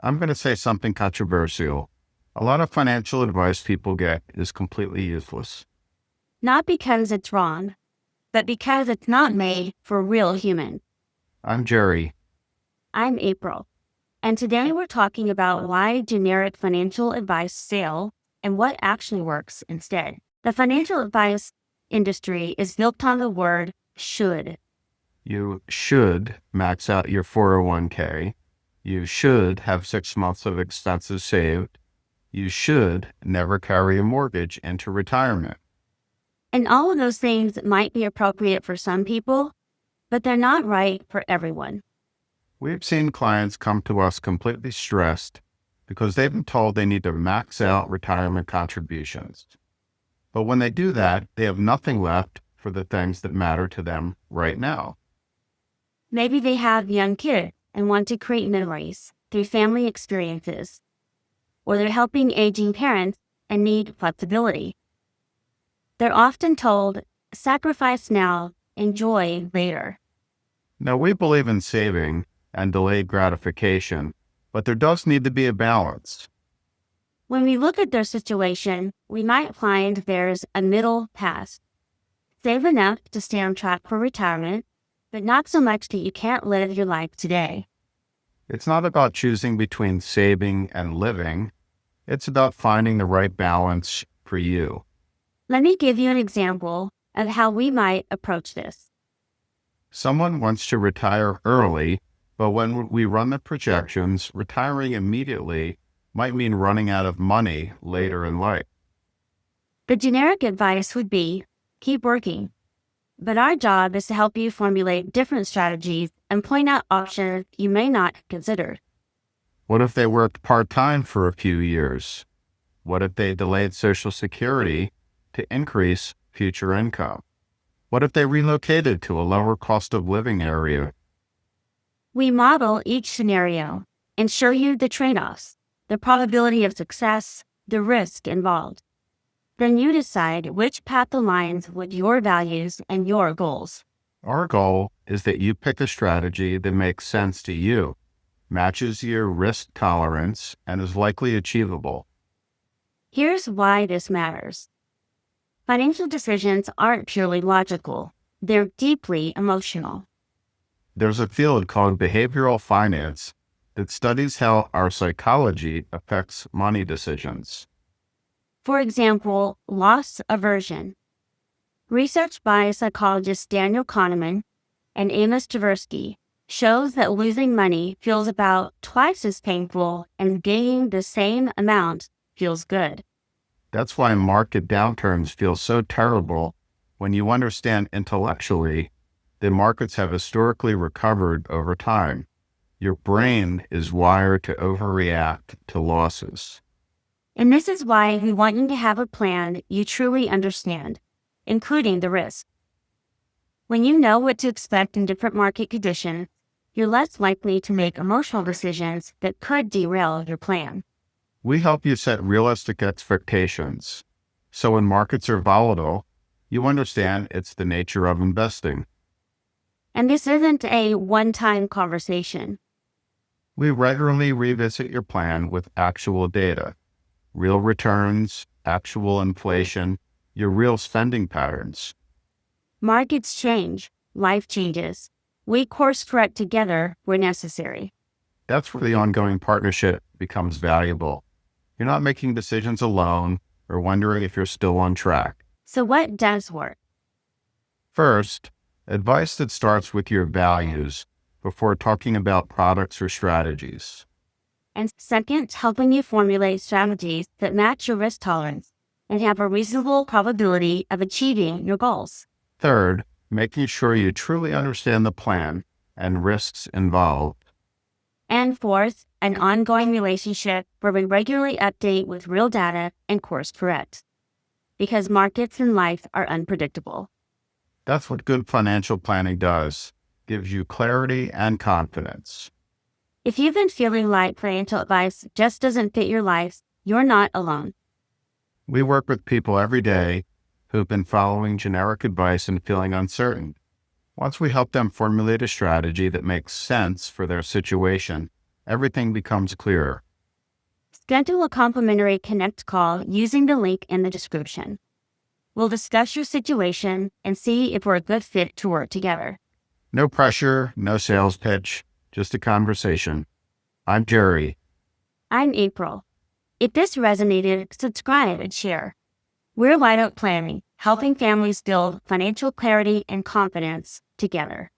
I'm going to say something controversial. A lot of financial advice people get is completely useless. Not because it's wrong, but because it's not made for real humans. I'm Jerry. I'm April, and today we're talking about why generic financial advice fail and what actually works instead. The financial advice industry is built on the word should. You should max out your 401k. You should have 6 months of expenses saved. You should never carry a mortgage into retirement. And all of those things might be appropriate for some people, but they're not right for everyone. We've seen clients come to us completely stressed because they've been told they need to max out retirement contributions. But when they do that, they have nothing left for the things that matter to them right now. Maybe they have young kids and want to create memories through family experiences, or they're helping aging parents and need flexibility. They're often told, sacrifice now, enjoy later. Now, we believe in saving and delayed gratification, but there does need to be a balance. When we look at their situation, we might find there's a middle path. Save enough to stay on track for retirement, but not so much that you can't live your life today. It's not about choosing between saving and living. It's about finding the right balance for you. Let me give you an example of how we might approach this. Someone wants to retire early, but when we run the projections, retiring immediately might mean running out of money later in life. The generic advice would be, keep working. But our job is to help you formulate different strategies and point out options you may not consider. What if they worked part-time for a few years? What if they delayed Social Security to increase future income? What if they relocated to a lower cost of living area? We model each scenario and show you the trade-offs, the probability of success, the risk involved. Then you decide which path aligns with your values and your goals. Our goal is that you pick a strategy that makes sense to you, matches your risk tolerance, and is likely achievable. Here's why this matters. Financial decisions aren't purely logical. They're deeply emotional. There's a field called behavioral finance that studies how our psychology affects money decisions. For example, loss aversion. Research by psychologists Daniel Kahneman and Amos Tversky shows that losing money feels about twice as painful and gaining the same amount feels good. That's why market downturns feel so terrible when you understand intellectually that markets have historically recovered over time. Your brain is wired to overreact to losses. And this is why we want you to have a plan you truly understand, including the risk. When you know what to expect in different market conditions, you're less likely to make emotional decisions that could derail your plan. We help you set realistic expectations. So when markets are volatile, you understand it's the nature of investing. And this isn't a one-time conversation. We regularly revisit your plan with actual data, real returns, actual inflation, your real spending patterns. Markets change, life changes. We course correct together where necessary. That's where the ongoing partnership becomes valuable. You're not making decisions alone or wondering if you're still on track. So what does work? First, advice that starts with your values before talking about products or strategies. And second, helping you formulate strategies that match your risk tolerance and have a reasonable probability of achieving your goals. Third, making sure you truly understand the plan and risks involved. And fourth, an ongoing relationship where we regularly update with real data and course correct. Because markets and life are unpredictable. That's what good financial planning does. Gives you clarity and confidence. If you've been feeling like financial advice just doesn't fit your life, you're not alone. We work with people every day who've been following generic advice and feeling uncertain. Once we help them formulate a strategy that makes sense for their situation, Everything becomes clearer. Schedule a complimentary Connect call using the link in the description. We'll discuss your situation and see if we're a good fit to work together. No pressure, no sales pitch, just a conversation. I'm Jerry. I'm April. If this resonated, subscribe and share. We're Light Out Planning, helping families build financial clarity and confidence together.